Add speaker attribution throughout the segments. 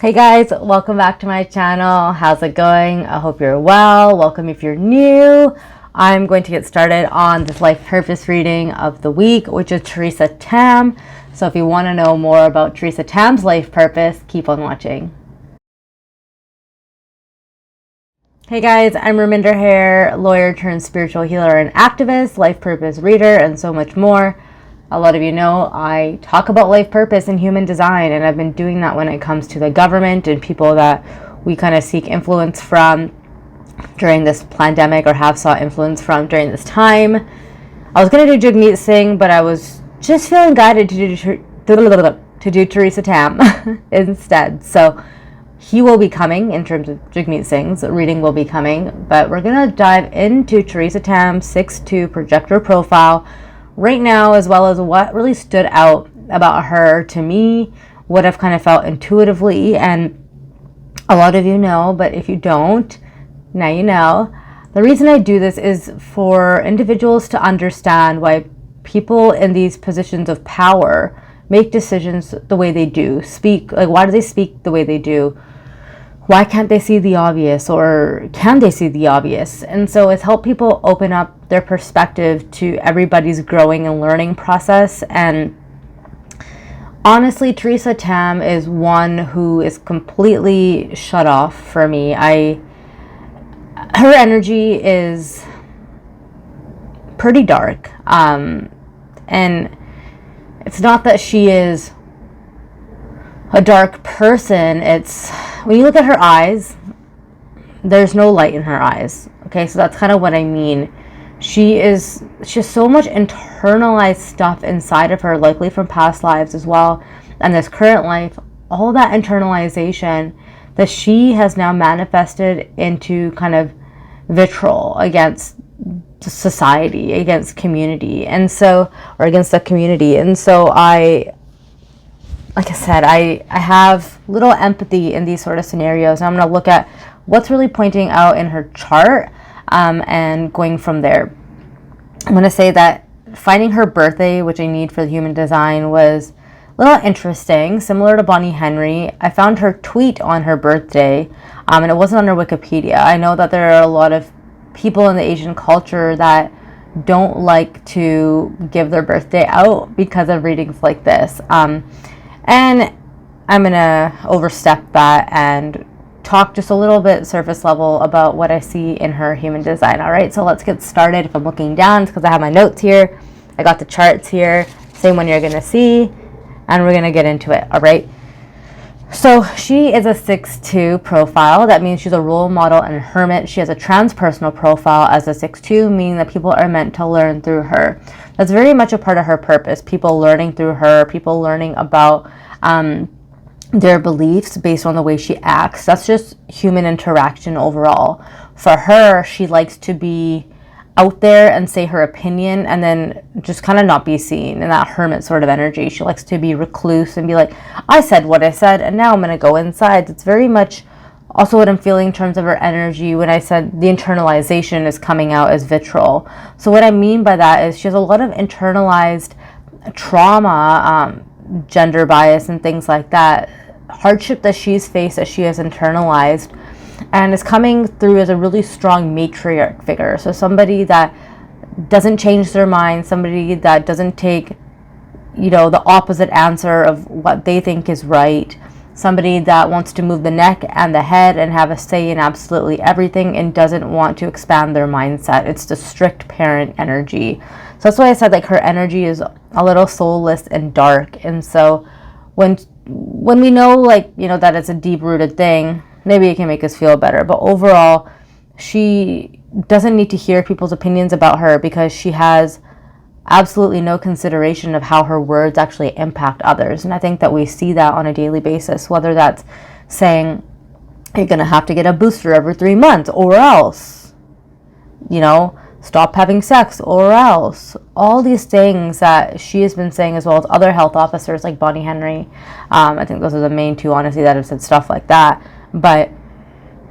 Speaker 1: Hey guys, welcome back to my channel. How's it going? I hope you're well. Welcome if you're new. I'm going to get started on this life purpose reading of the week, which is Theresa Tam. So if you want to know more about Theresa Tam's life purpose, keep on watching. Hey guys, I'm Raminder here, lawyer turned spiritual healer and activist, life purpose reader, and so much more. A lot of you know I talk about life purpose and human design, and I've been doing that when it comes to the government and people that we kind of seek influence from during this pandemic or have sought influence from during this time. I was going to do Jagmeet Singh, but I was just feeling guided to do Theresa Tam instead. So he will be coming in terms of Jagmeet Singh's reading will be coming, but we're going to dive into Theresa Tam's 6'2" projector profile right now, as well as what really stood out about her to me, what I've kind of felt intuitively. And a lot of you know, but if you don't, now you know. The reason I do this is for individuals to understand why people in these positions of power make decisions the way they do, why do they speak the way they do? Why can't they see the obvious, or can they see the obvious? And so it's helped people open up their perspective to everybody's growing and learning process. And honestly, Theresa Tam is one who is completely shut off for me. Her energy is pretty dark. And it's not that she is a dark person. It's when you look at her eyes, there's no light in her eyes. Okay, so that's kind of what I mean. She has so much internalized stuff inside of her, likely from past lives as well, and this current life, all that internalization that she has now manifested into kind of vitriol against society, against community, and so, or against the community. And so like I said, I have little empathy in these sort of scenarios. I'm going to look at what's really pointing out in her chart and going from there. I'm going to say that finding her birthday, which I need for the human design, was a little interesting, similar to Bonnie Henry. I found her tweet on her birthday, and it wasn't on her Wikipedia. I know that there are a lot of people in the Asian culture that don't like to give their birthday out because of readings like this. And I'm going to overstep that and talk just a little bit surface level about what I see in her human design. All right, so let's get started. If I'm looking down, it's because I have my notes here. I got the charts here, same one you're going to see, and we're going to get into it. All right. So she is a 6'2" profile. That means she's a role model and a hermit. She has a transpersonal profile as a 6'2", meaning that people are meant to learn through her. That's very much a part of her purpose. People learning through her, people learning about their beliefs based on the way she acts. That's just human interaction overall. For her, she likes to be out there and say her opinion and then just kind of not be seen in that hermit sort of energy. She likes to be recluse and be like, I said what I said and now I'm going to go inside. It's very much also what I'm feeling in terms of her energy when I said the internalization is coming out as vitriol. So what I mean by that is she has a lot of internalized trauma, gender bias and things like that, hardship that she's faced, that she has internalized, and is coming through as a really strong matriarch figure. So somebody that doesn't change their mind, somebody that doesn't take, the opposite answer of what they think is right, somebody that wants to move the neck and the head and have a say in absolutely everything and doesn't want to expand their mindset. It's the strict parent energy. So that's why I said her energy is a little soulless and dark. And so when we know that it's a deep-rooted thing, maybe it can make us feel better. But overall, she doesn't need to hear people's opinions about her because she has absolutely no consideration of how her words actually impact others. And I think that we see that on a daily basis, whether that's saying you're going to have to get a booster every 3 months or else, stop having sex or else. All these things that she has been saying, as well as other health officers like Bonnie Henry. I think those are the main two, honestly, that have said stuff like that. But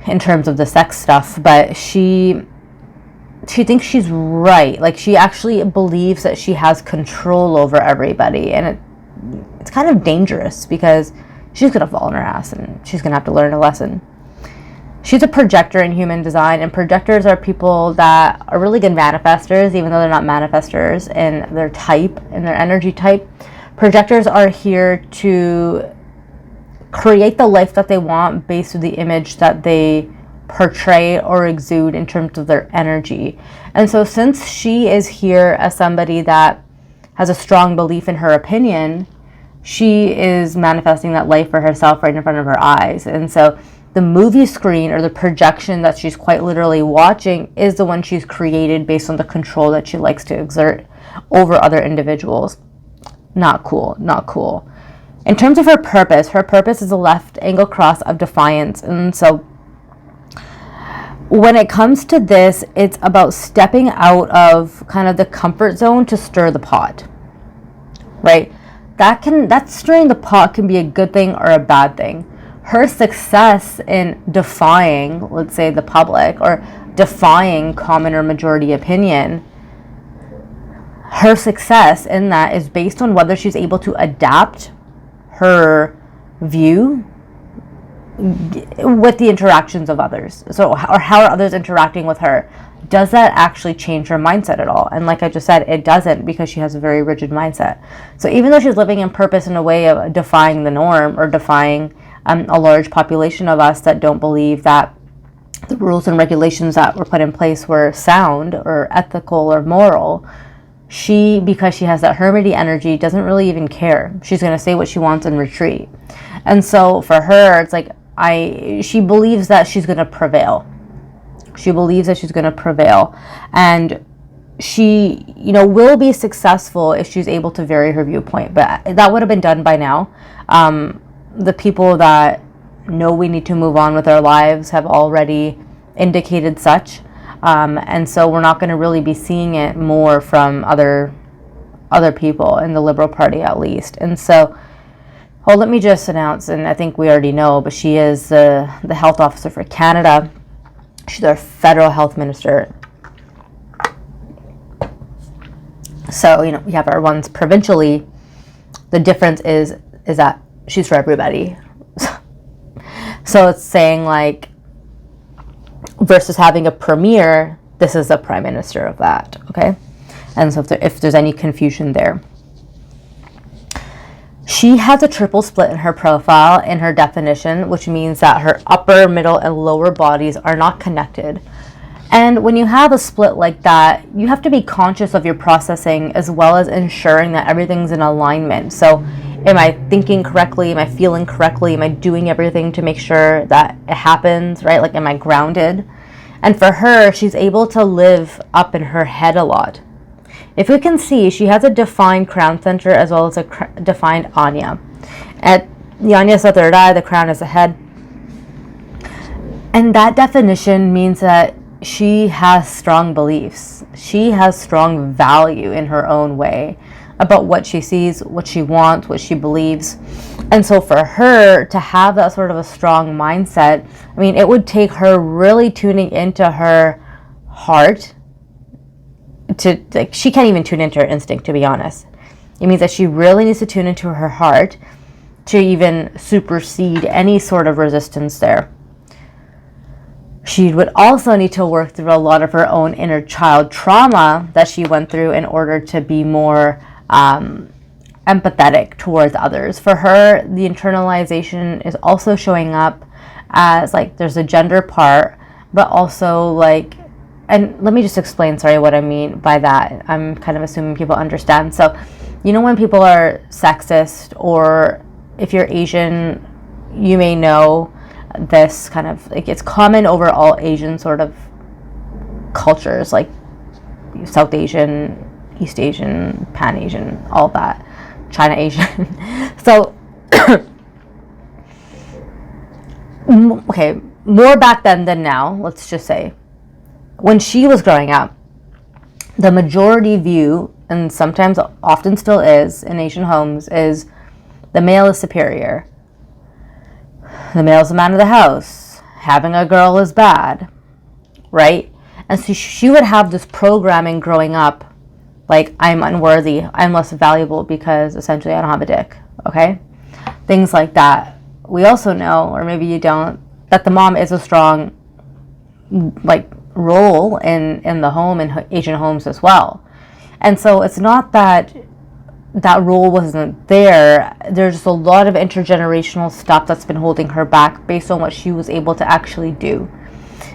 Speaker 1: in terms of the sex stuff, but she thinks she's right. She actually believes that she has control over everybody. And it's kind of dangerous because she's going to fall on her ass and she's going to have to learn a lesson. She's a projector in human design, and projectors are people that are really good manifestors, even though they're not manifestors in their type, in their energy type. Projectors are here to create the life that they want based on the image that they portray or exude in terms of their energy. And so since she is here as somebody that has a strong belief in her opinion, she is manifesting that life for herself right in front of her eyes. And so the movie screen, or the projection that she's quite literally watching, is the one she's created based on the control that she likes to exert over other individuals. Not cool, not cool. In terms of her purpose is a left angle cross of defiance. And so when it comes to this, it's about stepping out of kind of the comfort zone to stir the pot, right? That stirring the pot can be a good thing or a bad thing. Her success in defying, let's say, the public, or defying common or majority opinion, her success in that is based on whether she's able to adapt her view with the interactions of others. So, or how are others interacting with her? Does that actually change her mindset at all? And like I just said, it doesn't, because she has a very rigid mindset. So even though she's living in purpose in a way of defying the norm, or defying a large population of us that don't believe that the rules and regulations that were put in place were sound or ethical or moral, she, because she has that hermity energy, doesn't really even care. She's going to say what she wants and retreat. And so for her, it's like, she believes that she's going to prevail. She believes that she's going to prevail. And she, will be successful if she's able to vary her viewpoint. But that would have been done by now. The people that know we need to move on with our lives have already indicated such. And so we're not going to really be seeing it more from other people in the Liberal Party, at least. And so, let me just announce, and I think we already know, but she is the health officer for Canada. She's our federal health minister. So, we have our ones provincially. The difference is that she's for everybody. So it's saying, like, versus having a premier, this is a prime minister of that, okay? And so if there's any confusion there. She has a triple split in her profile, in her definition, which means that her upper, middle, and lower bodies are not connected. And when you have a split like that, you have to be conscious of your processing, as well as ensuring that everything's in alignment. So am I thinking correctly? Am I feeling correctly? Am I doing everything to make sure that it happens, right? Like, am I grounded? And for her, she's able to live up in her head a lot. If we can see, she has a defined crown center as well as a defined Anya. At the Anya is the third eye, the crown is the head. And that definition means that she has strong beliefs. She has strong value in her own way about what she sees, what she wants, what she believes. And so for her to have that sort of a strong mindset, I mean, it would take her really tuning into her heart to, like, she can't even tune into her instinct, to be honest. It means that she really needs to tune into her heart to even supersede any sort of resistance there. She would also need to work through a lot of her own inner child trauma that she went through in order to be more empathetic towards others. For her, the internalization is also showing up as, like, there's a gender part, but also, like, and let me just explain, what I mean by that. I'm kind of assuming people understand. So, when people are sexist, or if you're Asian, you may know this kind of, like, it's common over all Asian sort of cultures, like South Asian, East Asian, Pan Asian, all that, China Asian. So, okay, more back then than now, let's just say. When she was growing up, the majority view, and sometimes often still is in Asian homes, is the male is superior. The male is the man of the house. Having a girl is bad, right? And so she would have this programming growing up, like, I'm unworthy, I'm less valuable because essentially I don't have a dick, okay? Things like that. we also know, or maybe you don't, that the mom is a strong like role in the home, in Asian homes as well. And so it's not that that role wasn't there. There's just a lot of intergenerational stuff that's been holding her back based on what she was able to actually do.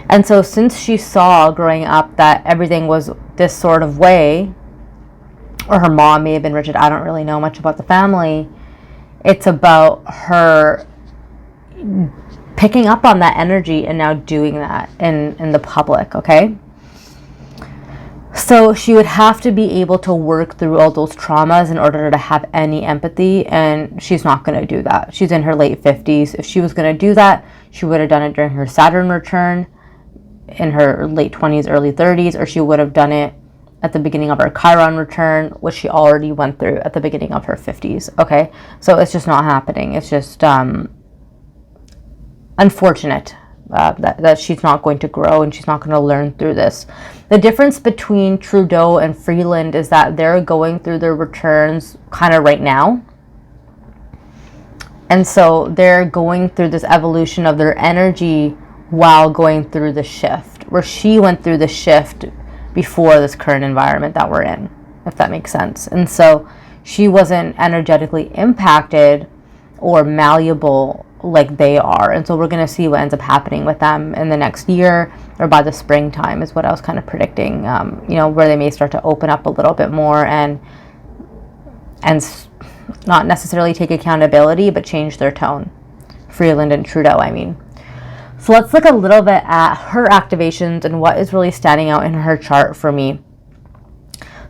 Speaker 1: And so since she saw growing up that everything was this sort of way, or her mom may have been rigid, I don't really know much about the family, it's about her picking up on that energy and now doing that in the public, okay? So she would have to be able to work through all those traumas in order to have any empathy, and she's not going to do that. She's in her late 50s. If she was going to do that, she would have done it during her Saturn return in her late 20s, early 30s, or she would have done it at the beginning of her Chiron return, which she already went through at the beginning of her 50s, okay? So it's just not happening. It's just unfortunate that she's not going to grow and she's not going to learn through this. The difference between Trudeau and Freeland is that they're going through their returns kind of right now. And so they're going through this evolution of their energy while going through the shift, where she went through the shift before this current environment that we're in, if that makes sense. And so she wasn't energetically impacted or malleable like they are. And so we're going to see what ends up happening with them in the next year, or by the springtime is what I was kind of predicting, where they may start to open up a little bit more and not necessarily take accountability, but change their tone. Freeland and Trudeau, I mean. So let's look a little bit at her activations and what is really standing out in her chart for me.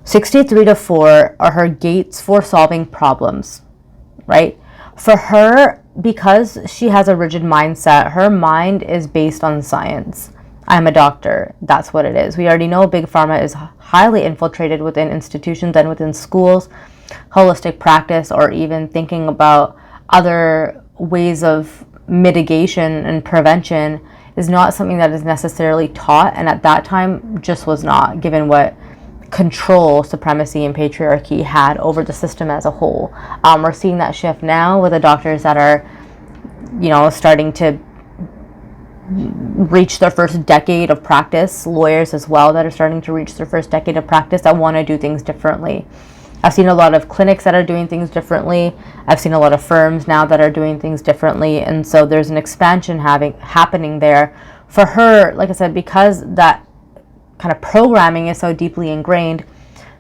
Speaker 1: 63 to 4 are her gates for solving problems, right? For her, because she has a rigid mindset, her mind is based on science. I'm a doctor. That's what it is. We already know Big Pharma is highly infiltrated within institutions and within schools. Holistic practice, or even thinking about other ways of mitigation and prevention, is not something that is necessarily taught, and at that time just was not, given what control, supremacy, and patriarchy had over the system as a whole. We're seeing that shift now with the doctors that are, starting to reach their first decade of practice, lawyers as well that are starting to reach their first decade of practice that want to do things differently. I've seen a lot of clinics that are doing things differently. I've seen a lot of firms now that are doing things differently. And so there's an expansion happening there. For her, like I said, because that kind of programming is so deeply ingrained,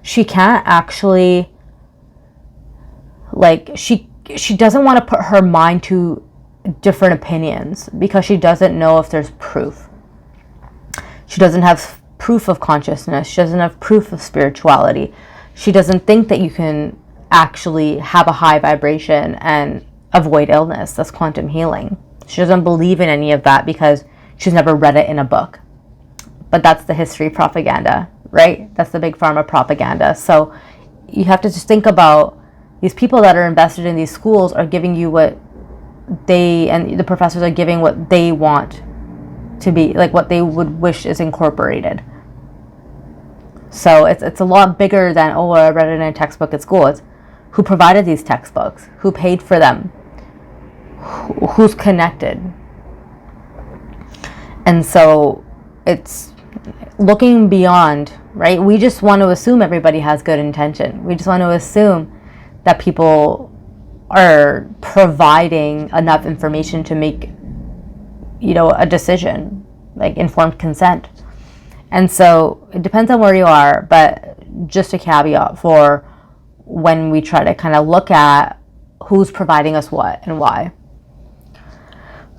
Speaker 1: she can't actually, she doesn't want to put her mind to different opinions because she doesn't know if there's proof. She doesn't have proof of consciousness. She doesn't have proof of spirituality. She doesn't think that you can actually have a high vibration and avoid illness. That's quantum healing. She doesn't believe in any of that because she's never read it in a book. But that's the history propaganda, right? That's the Big Pharma propaganda. So you have to just think about these people that are invested in these schools are giving you what and the professors are giving what they want to be, like what they would wish is incorporated. So it's a lot bigger than, I read it in a textbook at school. It's who provided these textbooks, who paid for them, who's connected. And so it's looking beyond, right? We just want to assume everybody has good intention. We just want to assume that people are providing enough information to make, a decision, like informed consent. And so it depends on where you are, but just a caveat for when we try to kind of look at who's providing us what and why.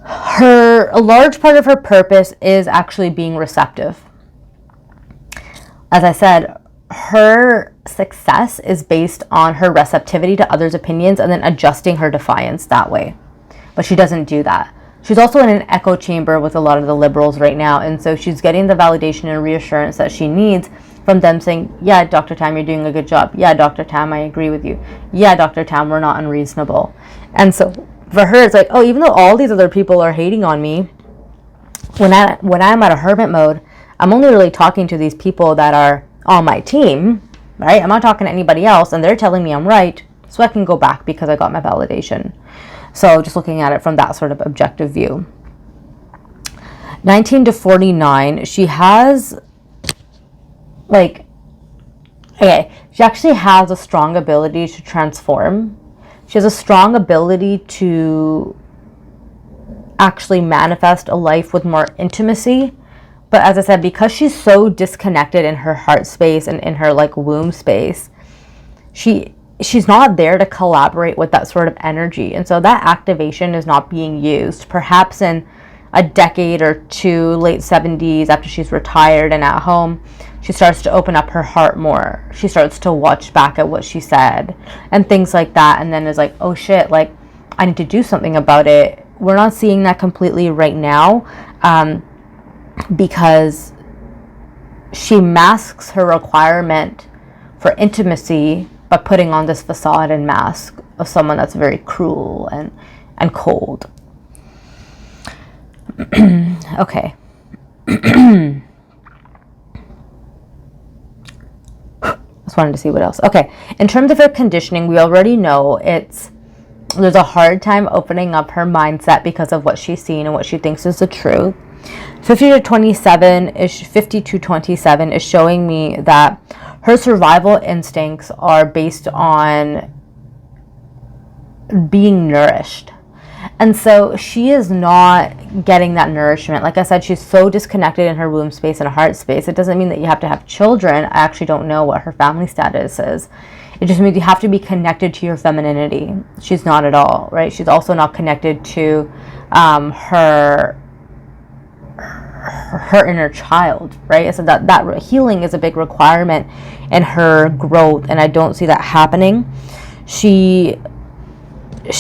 Speaker 1: A large part of her purpose is actually being receptive. As I said, her success is based on her receptivity to others' opinions and then adjusting her defiance that way. But she doesn't do that. She's also in an echo chamber with a lot of the liberals right now, and so she's getting the validation and reassurance that she needs from them saying, yeah, Dr. Tam, you're doing a good job. Yeah, Dr. Tam, I agree with you. Yeah, Dr. Tam, we're not unreasonable. And so for her, it's like, even though all these other people are hating on me, when I'm at a hermit mode, I'm only really talking to these people that are on my team, right? I'm not talking to anybody else, and they're telling me I'm right, so I can go back because I got my validation. So just looking at it from that sort of objective view. 19 to 49, she has like, okay, she actually has a strong ability to transform. She has a strong ability to actually manifest a life with more intimacy. But as I said, because she's so disconnected in her heart space and in her like womb space, she's not there to collaborate with that sort of energy. And so that activation is not being used. Perhaps in a decade or two, late 70s, after she's retired and at home, she starts to open up her heart more. She starts to watch back at what she said and things like that, and then is like, oh shit, like I need to do something about it. We're not seeing that completely right now, because she masks her requirement for intimacy by putting on this facade and mask of someone that's very cruel and cold. Okay. Just wanted to see what else. Okay, in terms of her conditioning, we already know there's a hard time opening up her mindset because of what she's seen and what she thinks is the truth. 50 to 27 is showing me that her survival instincts are based on being nourished. And so she is not getting that nourishment. Like I said, she's so disconnected in her womb space and heart space. It doesn't mean that you have to have children. I actually don't know what her family status is. It just means you have to be connected to your femininity. She's not at all, right? She's also not connected to her inner child, right? So that healing is a big requirement in her growth, and I don't see that happening. She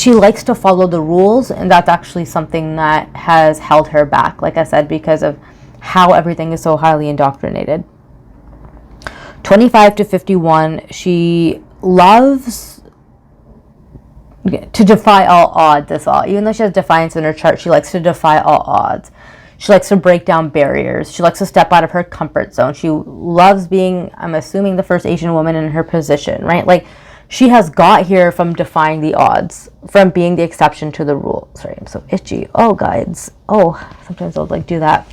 Speaker 1: likes to follow the rules, and that's actually something that has held her back, like I said, because of how everything is so highly indoctrinated. 25 to 51, she loves to defy all odds as well. Even though she has defiance in her chart, she likes to defy all odds. She likes to break down barriers. She likes to step out of her comfort zone. She loves being, I'm assuming, the first Asian woman in her position, right? Like, she has got here from defying the odds, from being the exception to the rule. Sorry, I'm so itchy. Oh, guides. Oh, sometimes I'll like do that.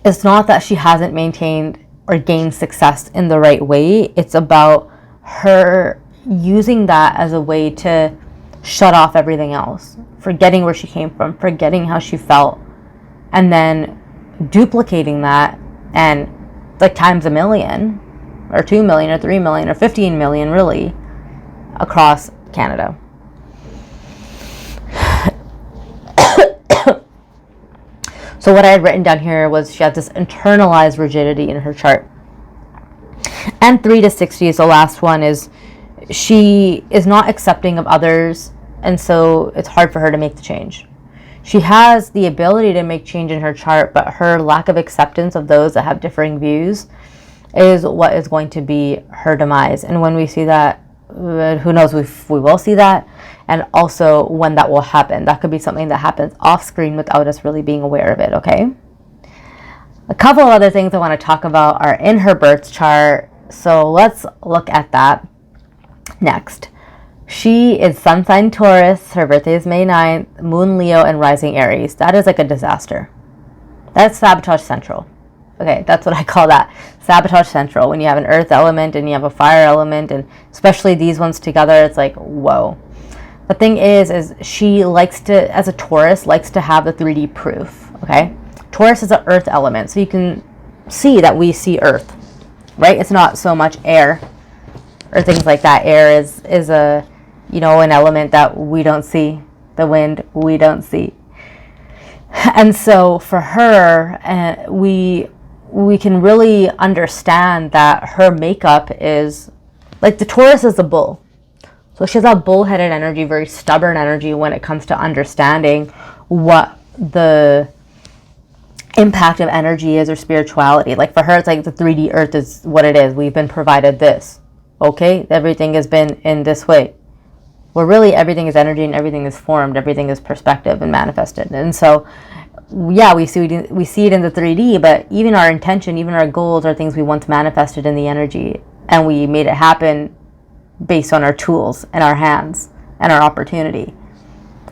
Speaker 1: It's not that she hasn't maintained or gained success in the right way. It's about her using that as a way to shut off everything else, forgetting where she came from, forgetting how she felt, and then duplicating that and like times a million, or 2 million, or 3 million, or 15 million, really, across Canada. So what I had written down here was she has this internalized rigidity in her chart. And 3 to 60 is the last one, is she is not accepting of others, and so it's hard for her to make the change. She has the ability to make change in her chart, but her lack of acceptance of those that have differing views is what is going to be her demise. And when we see that, who knows if we will see that, and also when that will happen. That could be something that happens off screen without us really being aware of it, okay? A couple of other things I want to talk about are in her birth chart, so let's look at that next. She is Sun sign Taurus, her birthday is May 9th, Moon Leo, and Rising Aries. That is like a disaster. That's sabotage central. Okay, that's what I call that. Sabotage central. When you have an earth element and you have a fire element, and especially these ones together, it's like, whoa. The thing is she likes to, as a Taurus, likes to have the 3D proof, okay? Taurus is an earth element, so you can see that we see earth, right? It's not so much air or things like that. Air is a, you know, an element that we don't see. The wind, we don't see. And so for her, we can really understand that her makeup is, like the Taurus is a bull. So she has that bullheaded energy, very stubborn energy when it comes to understanding what the impact of energy is or spirituality. Like for her, it's like the 3D earth is what it is. We've been provided this. Okay, everything has been in this way. Well, really, everything is energy and everything is formed. Everything is perspective and manifested. And so, yeah, we see it in the 3D, but even our intention, even our goals are things we once manifested in the energy, and we made it happen based on our tools and our hands and our opportunity.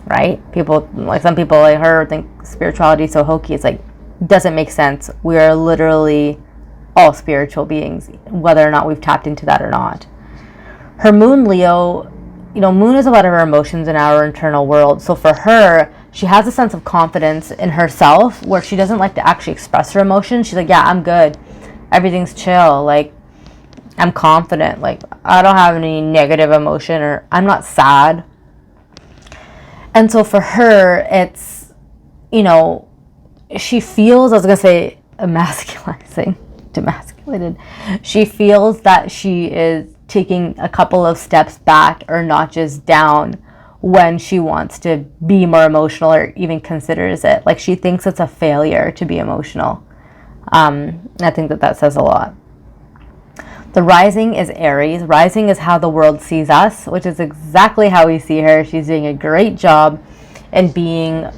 Speaker 1: right? People, like some people like her think spirituality is so hokey. It's like, doesn't make sense. We are literally all spiritual beings, whether or not we've tapped into that or not. Her moon Leo, moon is a lot of our emotions in our internal world. So for her, she has a sense of confidence in herself where she doesn't like to actually express her emotions. She's like, yeah, I'm good. Everything's chill. Like, I'm confident. Like, I don't have any negative emotion, or I'm not sad. And so for her, it's, she feels, I was going to say demasculated. She feels that she is taking a couple of steps back or notches down when she wants to be more emotional, or even considers it. Like, she thinks it's a failure to be emotional. I think that says a lot. The rising is Aries. Rising is how the world sees us, which is exactly how we see her. She's doing a great job in being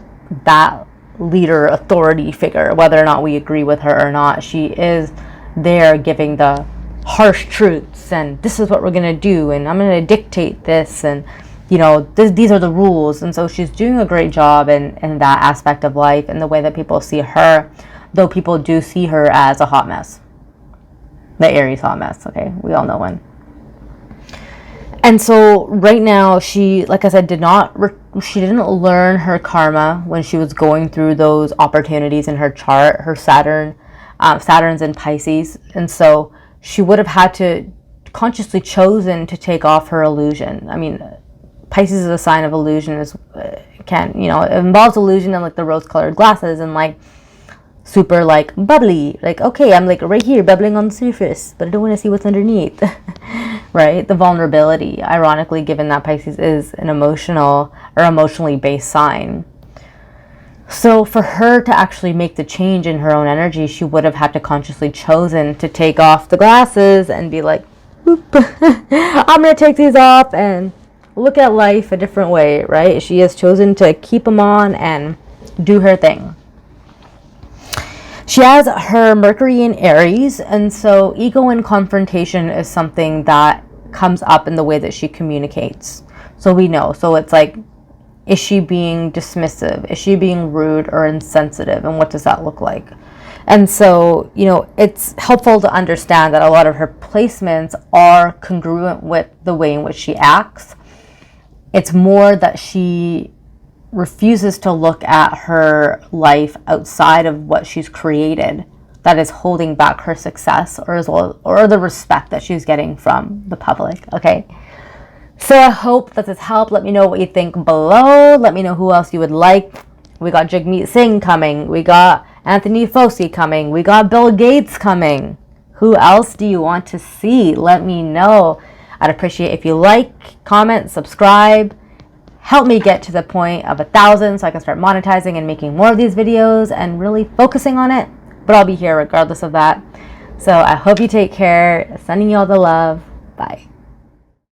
Speaker 1: that leader, authority figure, whether or not we agree with her or not. She is there giving the harsh truths, and this is what we're going to do, and I'm going to dictate this, and these are the rules. And so she's doing a great job in that aspect of life, and the way that people see her, though people do see her as a hot mess. The Aries hot mess, okay? We all know one. And so right now, she, like I said, she didn't learn her karma when she was going through those opportunities in her chart. Her Saturn's in Pisces, and so she would have had to consciously chosen to take off her illusion. I mean, Pisces is a sign of illusion. It involves illusion and like the rose-colored glasses and like super like bubbly. Like, okay, I'm like right here bubbling on the surface, but I don't want to see what's underneath. Right? The vulnerability, ironically, given that Pisces is an emotionally based sign. So for her to actually make the change in her own energy, she would have had to consciously chosen to take off the glasses and be like, I'm going to take these off and look at life a different way, right? She has chosen to keep them on and do her thing. She has her Mercury in Aries, and so ego and confrontation is something that comes up in the way that she communicates. So we know. So it's like, is she being dismissive? Is she being rude or insensitive? And what does that look like? And so, it's helpful to understand that a lot of her placements are congruent with the way in which she acts. It's more that she refuses to look at her life outside of what she's created that is holding back her success, or the respect that she's getting from the public. Okay, so I hope that this helped. Let me know what you think below. Let me know who else you would like. We got Jagmeet Singh coming, we got Anthony Fauci coming, we got Bill Gates coming. Who else do you want to see? Let me know. I'd appreciate if you like, comment, subscribe. Help me get to the point of 1,000 so I can start monetizing and making more of these videos and really focusing on it. But I'll be here regardless of that. So I hope you take care. Sending you all the love. Bye.